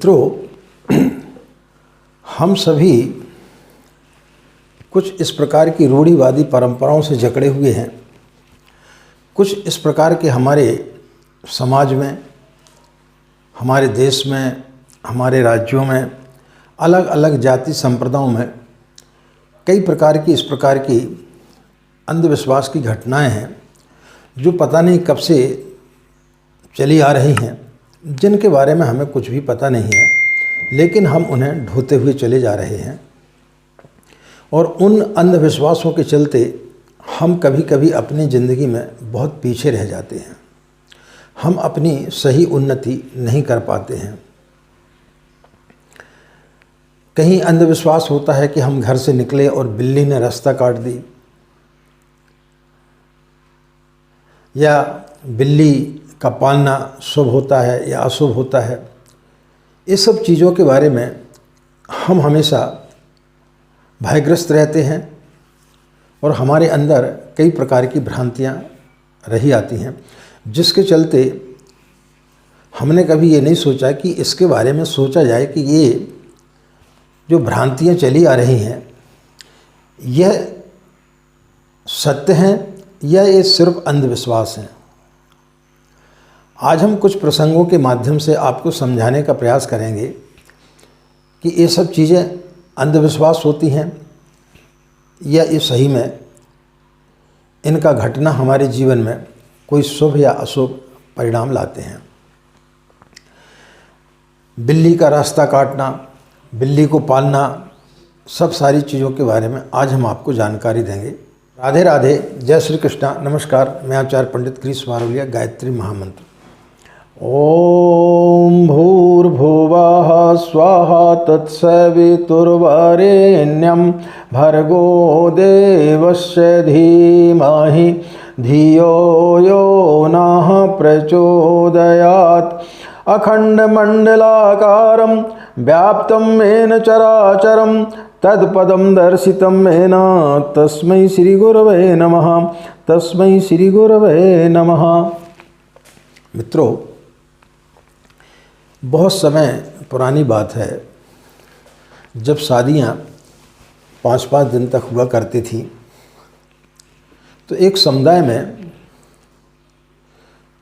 मित्रों, हम सभी कुछ इस प्रकार की रूढ़िवादी परंपराओं से जकड़े हुए हैं। कुछ इस प्रकार के हमारे समाज में, हमारे देश में, हमारे राज्यों में, अलग अलग जाति संप्रदायों में कई प्रकार की इस प्रकार की अंधविश्वास की घटनाएं हैं जो पता नहीं कब से चली आ रही हैं, जिनके बारे में हमें कुछ भी पता नहीं है, लेकिन हम उन्हें ढोते हुए चले जा रहे हैं। और उन अंधविश्वासों के चलते हम कभी कभी अपनी ज़िंदगी में बहुत पीछे रह जाते हैं। हम अपनी सही उन्नति नहीं कर पाते हैं। कहीं अंधविश्वास होता है कि हम घर से निकले और बिल्ली ने रास्ता काट दी, या बिल्ली का पालना शुभ होता है या अशुभ होता है। इस सब चीज़ों के बारे में हम हमेशा भयग्रस्त रहते हैं और हमारे अंदर कई प्रकार की भ्रांतियाँ रही आती हैं, जिसके चलते हमने कभी ये नहीं सोचा कि इसके बारे में सोचा जाए कि ये जो भ्रांतियाँ चली आ रही हैं यह सत्य हैं या ये सिर्फ अंधविश्वास हैं। आज हम कुछ प्रसंगों के माध्यम से आपको समझाने का प्रयास करेंगे कि ये सब चीज़ें अंधविश्वास होती हैं या ये सही में इनका घटना हमारे जीवन में कोई शुभ या अशुभ परिणाम लाते हैं। बिल्ली का रास्ता काटना, बिल्ली को पालना, सब सारी चीज़ों के बारे में आज हम आपको जानकारी देंगे। राधे राधे, जय श्री कृष्णा, नमस्कार। मैं आचार्य पंडित क्रिस वारोलिया। गायत्री महामंत्र। ओम भूर्भुवः स्वाहा तत्सवितुर्वरेण्यं भर्गो देवस्य धीमहि धियो यो नः प्रचोदयात्। अखण्डमण्डलाकारं व्याप्तं येन चराचरं तत्पदं दर्शितं येन तस्मै श्रीगुरवे नमः। तस्मै श्रीगुरवे नमः। मित्रों, बहुत समय पुरानी बात है, जब शादियाँ 5-5 दिन तक हुआ करती थी, तो एक समुदाय में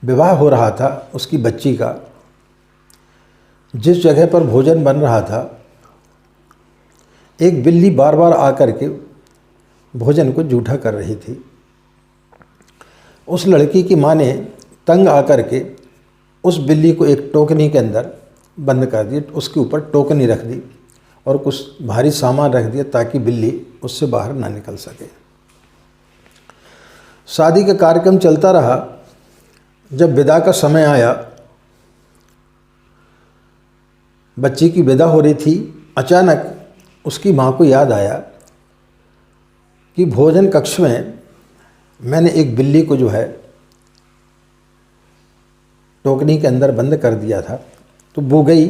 विवाह हो रहा था उसकी बच्ची का। जिस जगह पर भोजन बन रहा था, एक बिल्ली बार बार आकर के भोजन को जूठा कर रही थी। उस लड़की की माँ ने तंग आकर के उस बिल्ली को एक टोकनी के अंदर बंद कर दिया, उसके ऊपर टोकनी रख दी और कुछ भारी सामान रख दिया ताकि बिल्ली उससे बाहर ना निकल सके। शादी का कार्यक्रम चलता रहा। जब विदा का समय आया, बच्ची की विदा हो रही थी, अचानक उसकी माँ को याद आया कि भोजन कक्ष में मैंने एक बिल्ली को जो है टोकनी के अंदर बंद कर दिया था। तो वो गई,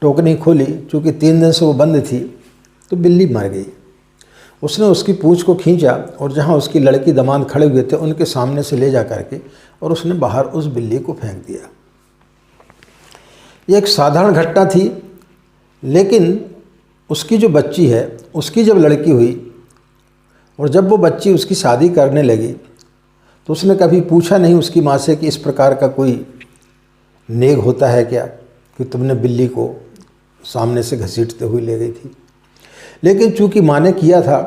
टोकनी खोली, चूँकि 3 दिन से वो बंद थी, तो बिल्ली मर गई। उसने उसकी पूँछ को खींचा और जहाँ उसकी लड़की दामाद खड़े हुए थे उनके सामने से ले जा करके और उसने बाहर उस बिल्ली को फेंक दिया। ये एक साधारण घटना थी, लेकिन उसकी जो बच्ची है, उसकी जब लड़की हुई और जब वो बच्ची उसकी शादी करने लगी, तो उसने कभी पूछा नहीं उसकी माँ से कि इस प्रकार का कोई नेग होता है क्या कि तुमने बिल्ली को सामने से घसीटते हुए ले गई थी। लेकिन चूंकि माँ ने किया था,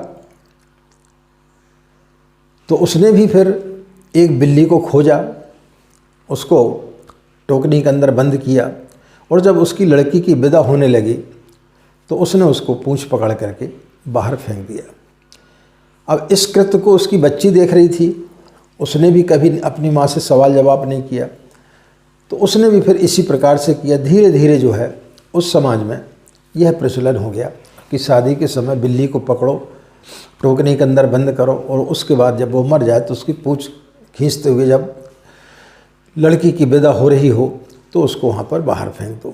तो उसने भी फिर एक बिल्ली को खोजा, उसको टोकनी के अंदर बंद किया और जब उसकी लड़की की विदा होने लगी तो उसने उसको पूंछ पकड़ करके बाहर फेंक दिया। अब इस कृत्य को उसकी बच्ची देख रही थी, उसने भी कभी अपनी माँ से सवाल जवाब नहीं किया, तो उसने भी फिर इसी प्रकार से किया। धीरे धीरे जो है उस समाज में यह प्रचलन हो गया कि शादी के समय बिल्ली को पकड़ो, टोकनी के अंदर बंद करो और उसके बाद जब वो मर जाए तो उसकी पूंछ खींचते हुए जब लड़की की विदा हो रही हो तो उसको वहाँ पर बाहर फेंक दो।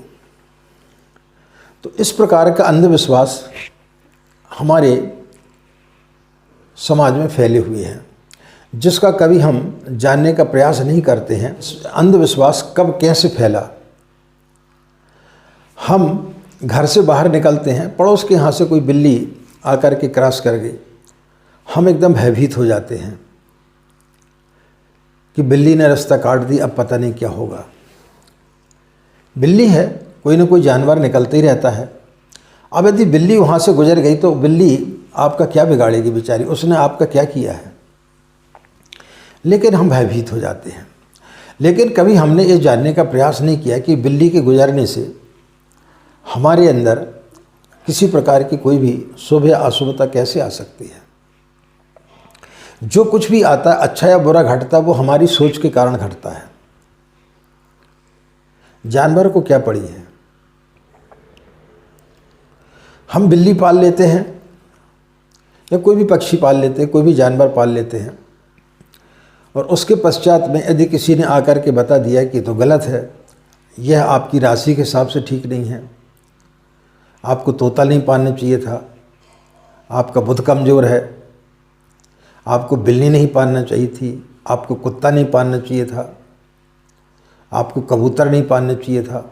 तो इस प्रकार का अंधविश्वास हमारे समाज में फैले हुए हैं, जिसका कभी हम जानने का प्रयास नहीं करते हैं। अंधविश्वास कब कैसे फैला, हम घर से बाहर निकलते हैं, पड़ोस के यहाँ से कोई बिल्ली आकर के क्रॉस कर गई, हम एकदम भयभीत हो जाते हैं कि बिल्ली ने रास्ता काट दी, अब पता नहीं क्या होगा। बिल्ली है, कोई ना कोई जानवर निकलते ही रहता है। अब यदि बिल्ली वहाँ से गुजर गई तो बिल्ली आपका क्या बिगाड़ेगी बेचारी, उसने आपका क्या किया है। लेकिन हम भयभीत हो जाते हैं। लेकिन कभी हमने ये जानने का प्रयास नहीं किया कि बिल्ली के गुजरने से हमारे अंदर किसी प्रकार की कोई भी शुभ या अशुभता कैसे आ सकती है। जो कुछ भी आता है, अच्छा या बुरा घटता है, वो हमारी सोच के कारण घटता है। जानवर को क्या पड़ी है, हम बिल्ली पाल लेते हैं या कोई भी पक्षी पाल लेते हैं, कोई भी जानवर पाल लेते हैं, और उसके पश्चात में यदि किसी ने आकर के बता दिया कि तो गलत है, यह आपकी राशि के हिसाब से ठीक नहीं है, आपको तोता नहीं पालना चाहिए था, आपका बुध कमज़ोर है, आपको बिल्ली नहीं पालना चाहिए थी, आपको कुत्ता नहीं पालना चाहिए था, आपको कबूतर नहीं पालना चाहिए था।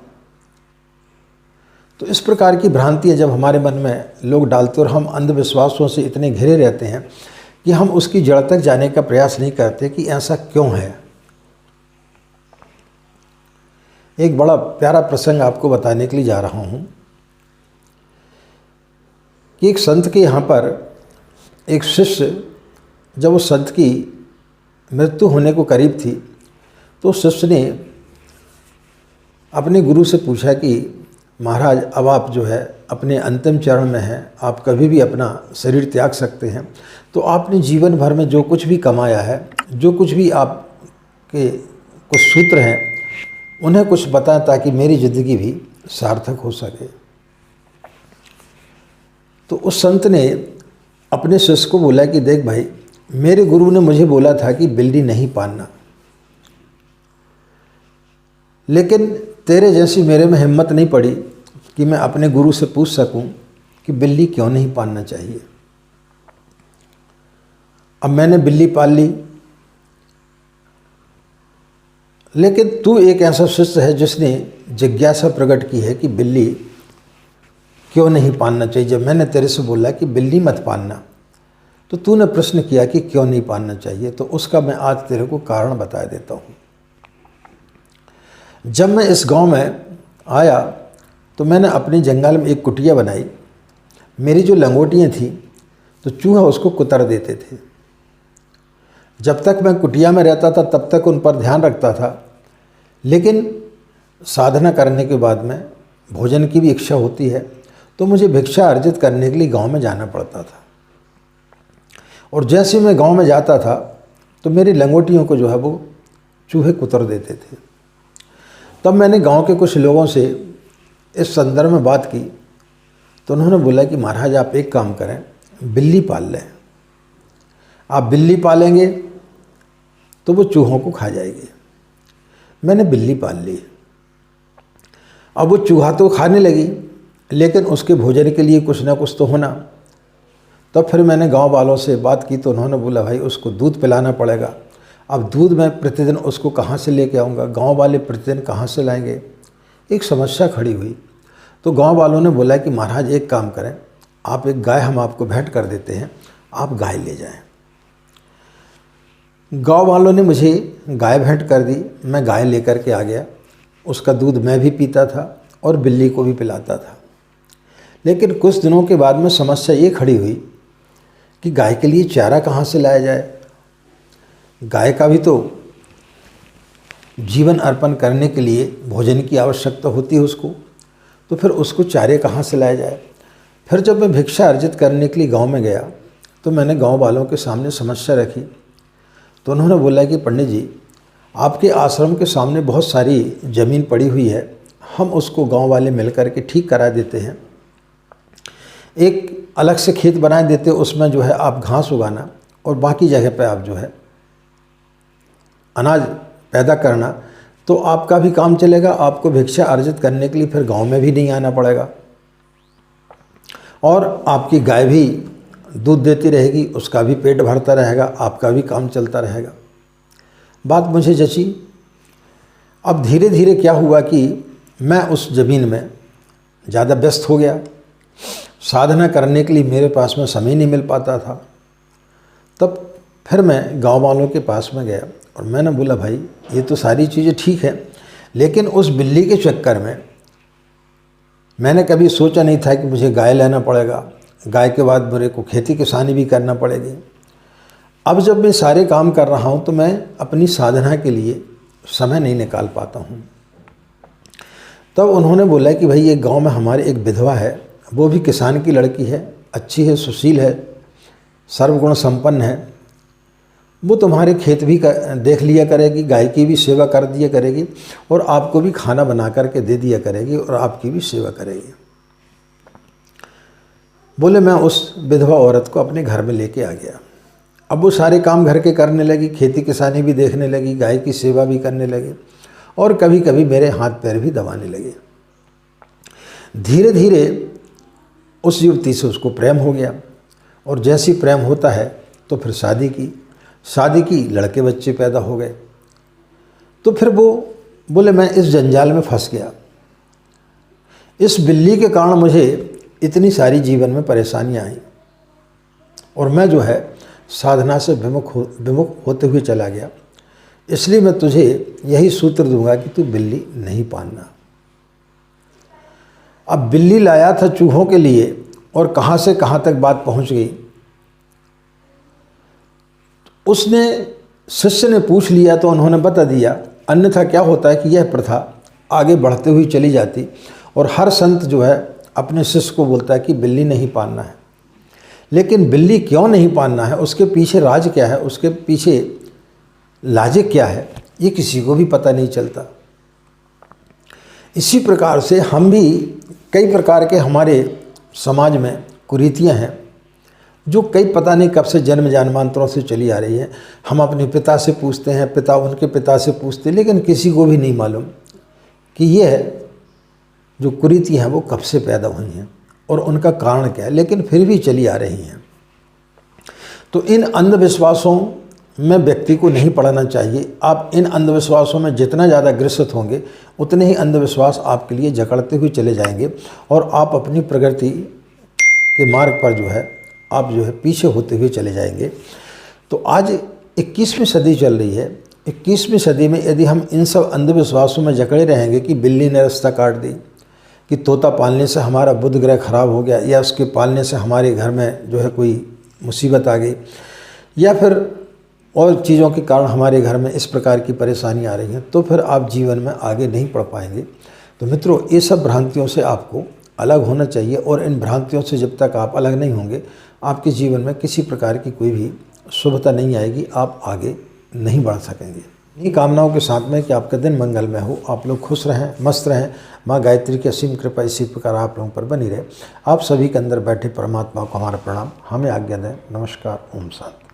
तो इस प्रकार की भ्रांतियाँ जब हमारे मन में लोग डालते और हम अंधविश्वासों से इतने घिरे रहते हैं कि हम उसकी जड़ तक जाने का प्रयास नहीं करते कि ऐसा क्यों है। एक बड़ा प्यारा प्रसंग आपको बताने के लिए जा रहा हूँ कि एक संत के यहाँ पर एक शिष्य, जब उस संत की मृत्यु होने को करीब थी तो शिष्य ने अपने गुरु से पूछा कि महाराज, अब आप जो है अपने अंतिम चरण में हैं, आप कभी भी अपना शरीर त्याग सकते हैं, तो आपने जीवन भर में जो कुछ भी कमाया है, जो कुछ भी आपके कुछ सूत्र हैं, उन्हें कुछ बताएं ताकि मेरी ज़िंदगी भी सार्थक हो सके। तो उस संत ने अपने शिष्य को बोला कि देख भाई, मेरे गुरु ने मुझे बोला था कि बिल्ली नहीं पालना, लेकिन तेरे जैसी मेरे में हिम्मत नहीं पड़ी कि मैं अपने गुरु से पूछ सकूं कि बिल्ली क्यों नहीं पालना चाहिए। अब मैंने बिल्ली पाल ली, लेकिन तू एक ऐसा शिष्य है जिसने जिज्ञासा प्रकट की है कि बिल्ली क्यों नहीं पालना चाहिए। जब मैंने तेरे से बोला कि बिल्ली मत पालना, तो तूने प्रश्न किया कि क्यों नहीं पालना चाहिए। तो उसका मैं आज तेरे को कारण बता देता हूँ। जब मैं इस गांव में आया तो मैंने अपने जंगल में एक कुटिया बनाई। मेरी जो लंगोटियाँ थीं तो चूहा उसको कुतर देते थे। जब तक मैं कुटिया में रहता था तब तक उन पर ध्यान रखता था, लेकिन साधना करने के बाद में भोजन की भी इच्छा होती है, तो मुझे भिक्षा अर्जित करने के लिए गांव में जाना पड़ता था। और जैसे मैं गांव में जाता था तो मेरी लंगोटियों को जो है वो चूहे कुतर देते थे। तब मैंने गांव के कुछ लोगों से इस संदर्भ में बात की तो उन्होंने बोला कि महाराज आप एक काम करें, बिल्ली पाल लें। आप बिल्ली पालेंगे तो वो चूहों को खा जाएगी। मैंने बिल्ली पाल ली। अब वो चूहा तो खाने लगी, लेकिन उसके भोजन के लिए कुछ ना कुछ तो होना। तब फिर मैंने गांव वालों से बात की तो उन्होंने बोला भाई उसको दूध पिलाना पड़ेगा। अब दूध मैं प्रतिदिन उसको कहाँ से लेके आऊँगा, गांव वाले प्रतिदिन कहाँ से लाएंगे। एक समस्या खड़ी हुई। तो गांव वालों ने बोला कि महाराज एक काम करें, आप एक गाय हम आपको भेंट कर देते हैं, आप गाय ले जाएं। गांव वालों ने मुझे गाय भेंट कर दी। मैं गाय लेकर के आ गया। उसका दूध मैं भी पीता था और बिल्ली को भी पिलाता था। लेकिन कुछ दिनों के बाद में समस्या ये खड़ी हुई कि गाय के लिए चारा कहाँ से लाया जाए। गाय का भी तो जीवन अर्पण करने के लिए भोजन की आवश्यकता होती है उसको, तो फिर उसको चारे कहाँ से लाया जाए। फिर जब मैं भिक्षा अर्जित करने के लिए गांव में गया तो मैंने गांव वालों के सामने समस्या रखी। तो उन्होंने बोला कि पंडित जी, आपके आश्रम के सामने बहुत सारी ज़मीन पड़ी हुई है, हम उसको गांव वाले मिल कर के ठीक करा देते हैं। एक अलग से खेत बना देते, उसमें जो है आप घास उगाना और बाकी जगह पे आप जो है अनाज पैदा करना, तो आपका भी काम चलेगा। आपको भिक्षा अर्जित करने के लिए फिर गांव में भी नहीं आना पड़ेगा और आपकी गाय भी दूध देती रहेगी, उसका भी पेट भरता रहेगा, आपका भी काम चलता रहेगा। बात मुझे जची। अब धीरे धीरे क्या हुआ कि मैं उस ज़मीन में ज़्यादा व्यस्त हो गया, साधना करने के लिए मेरे पास में समय नहीं मिल पाता था। तब फिर मैं गांव वालों के पास में गया और मैंने बोला भाई ये तो सारी चीज़ें ठीक है, लेकिन उस बिल्ली के चक्कर में मैंने कभी सोचा नहीं था कि मुझे गाय लेना पड़ेगा, गाय के बाद मेरे को खेती किसानी भी करना पड़ेगी। अब जब मैं सारे काम कर रहा हूँ तो मैं अपनी साधना के लिए समय नहीं निकाल पाता हूँ। तब उन्होंने बोला कि भाई ये गांव में हमारे एक विधवा है, वो भी किसान की लड़की है, अच्छी है, सुशील है, सर्वगुण संपन्न है, वो तुम्हारे खेत भी देख लिया करेगी, गाय की भी सेवा कर दिया करेगी और आपको भी खाना बना करके दे दिया करेगी और आपकी भी सेवा करेगी। बोले मैं उस विधवा औरत को अपने घर में लेके आ गया। अब वो सारे काम घर के करने लगी, खेती किसानी भी देखने लगी, गाय की सेवा भी करने लगी और कभी कभी मेरे हाथ पैर भी दबाने लगे। धीरे धीरे उस युवती से उसको प्रेम हो गया और जैसी प्रेम होता है तो फिर शादी की लड़के बच्चे पैदा हो गए। तो फिर वो बोले मैं इस जंजाल में फंस गया, इस बिल्ली के कारण मुझे इतनी सारी जीवन में परेशानियां आई और मैं जो है साधना से विमुख होते हुए चला गया। इसलिए मैं तुझे यही सूत्र दूंगा कि तू बिल्ली नहीं पालना। अब बिल्ली लाया था चूहों के लिए और कहाँ से कहाँ तक बात पहुँच गई। उसने शिष्य ने पूछ लिया तो उन्होंने बता दिया, अन्यथा क्या होता है कि यह प्रथा आगे बढ़ते हुए चली जाती और हर संत जो है अपने शिष्य को बोलता है कि बिल्ली नहीं पालना है। लेकिन बिल्ली क्यों नहीं पालना है, उसके पीछे राज क्या है, उसके पीछे लॉजिक क्या है, ये किसी को भी पता नहीं चलता। इसी प्रकार से हम भी कई प्रकार के हमारे समाज में कुरीतियाँ हैं जो कई पता नहीं कब से जन्म जन्मांतरों से चली आ रही है। हम अपने पिता से पूछते हैं, पिता उनके पिता से पूछते हैं, लेकिन किसी को भी नहीं मालूम कि ये जो कुरीतियाँ हैं वो कब से पैदा हुई हैं और उनका कारण क्या है, लेकिन फिर भी चली आ रही हैं। तो इन अंधविश्वासों में व्यक्ति को नहीं पड़ना चाहिए। आप इन अंधविश्वासों में जितना ज़्यादा ग्रसित होंगे उतने ही अंधविश्वास आपके लिए जकड़ते हुए चले जाएंगे और आप अपनी प्रगति के मार्ग पर जो है आप जो है पीछे होते हुए चले जाएंगे। तो आज 21वीं सदी चल रही है। 21वीं सदी में यदि हम इन सब अंधविश्वासों में जकड़े रहेंगे कि बिल्ली ने रास्ता काट दी, कि तोता पालने से हमारा बुध ग्रह खराब हो गया, या उसके पालने से हमारे घर में जो है कोई मुसीबत आ गई, या फिर और चीज़ों के कारण हमारे घर में इस प्रकार की परेशानी आ रही हैं, तो फिर आप जीवन में आगे नहीं बढ़ पाएंगे। तो मित्रों, ये सब भ्रांतियों से आपको अलग होना चाहिए और इन भ्रांतियों से जब तक आप अलग नहीं होंगे आपके जीवन में किसी प्रकार की कोई भी शुभता नहीं आएगी, आप आगे नहीं बढ़ सकेंगे। इन्हीं कामनाओं के साथ में कि आपका दिन मंगलमय हो, आप लोग खुश रहें, मस्त रहें, माँ गायत्री की असीम कृपा इसी प्रकार आप लोगों पर बनी रहे। आप सभी के अंदर बैठे परमात्मा को हमारा प्रणाम, हमें आज्ञा दें। नमस्कार, ओम शांति।